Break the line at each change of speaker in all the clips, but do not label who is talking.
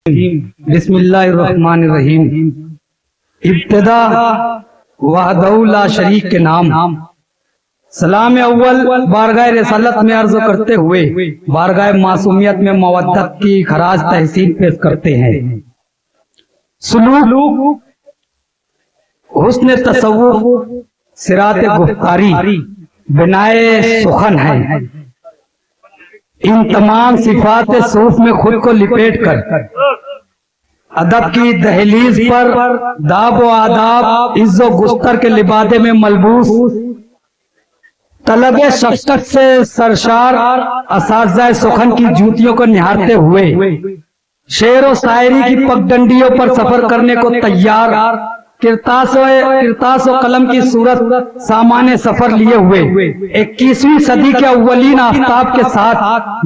بسم اللہ الرحمن الرحیم۔ ابتدا وحدہ لا شریک کے نام۔ سلام اول بارگاہ رسالت میں عرض کرتے ہوئے بارگاہ معصومیت میں مودت کی خراج تحسین پیش کرتے ہیں۔ سلوک، حسن تصور، صراط گفتاری، بنائے سخن ہے۔ ان تمام صفات صوف میں خود کو لپیٹ کر ادب کی دہلیز پر داب و آداب، عز و گستر کے لبادے میں ملبوس، طلب شفقت سے سرشار اساتذہ سخن کی جوتیوں کو نہارتے ہوئے شعر و شاعری کی پگڈنڈیوں پر سفر کرنے کو تیار، کرتاس و قلم کی صورت سامان سفر لیے ہوئے 21ویں صدی کے اولین آفتاب کے ساتھ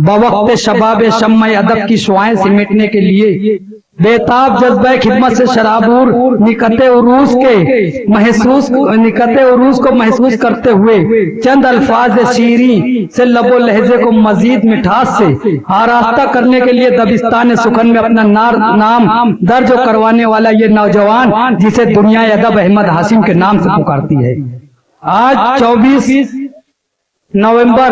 بوقت شباب شمع ادب کی شعائیں سمیٹنے کے لیے بےتاب جذبہ خدمت سے شرابور نکت عروس کو محسوس کرتے ہوئے چند الفاظ شیریں سے لب و لہجے کو مزید مٹھاس سے آراستہ کرنے کے لیے دبستان سخن میں اپنا نام درج کروانے والا یہ نوجوان جسے دنیا ادب احمد ہاشم کے نام سے پکارتی ہے، آج 24 نومبر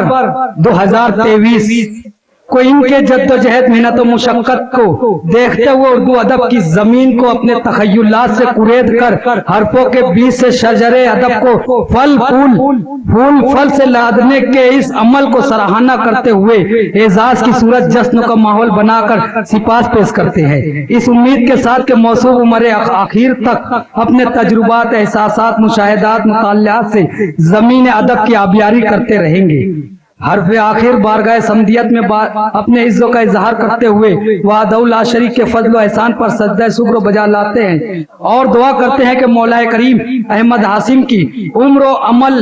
2023 کو ان کے جد و جہد محنت و مشقت کو دیکھتے ہوئے اردو ادب کی زمین کو اپنے تخیلات سے قرید کر حرفوں کے بیچ سے شجر ادب کو پھول سے لادنے کے اس عمل کو سراہنا کرتے ہوئے اعزاز کی صورت جشن کا ماحول بنا کر سپاس پیش کرتے ہیں، اس امید کے ساتھ کہ موصوف عمر آخر تک اپنے تجربات، احساسات، مشاہدات، مطالعات سے زمین ادب کی آبیاری کرتے رہیں گے۔ حرف آخر بارگاہ سمدیت میں اپنے عزو کا اظہار کرتے ہوئے وحدہ لا شریک کے فضل و احسان پر سجدہ شکر بجا لاتے ہیں اور دعا کرتے ہیں کہ مولا کریم احمد ہاشم کی عمر و عمل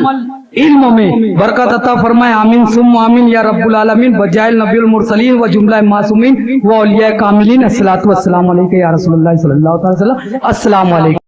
علم میں برکت عطا فرمائے، آمین ثم آمین یا رب العالمین، بجائل نبی المرسلین و جملہ معصومین و اولیاء کاملین۔ الصلاۃ والسلام علیکہ یا رسول اللہ صلی اللہ علیہ وسلم۔ السلام علیکم۔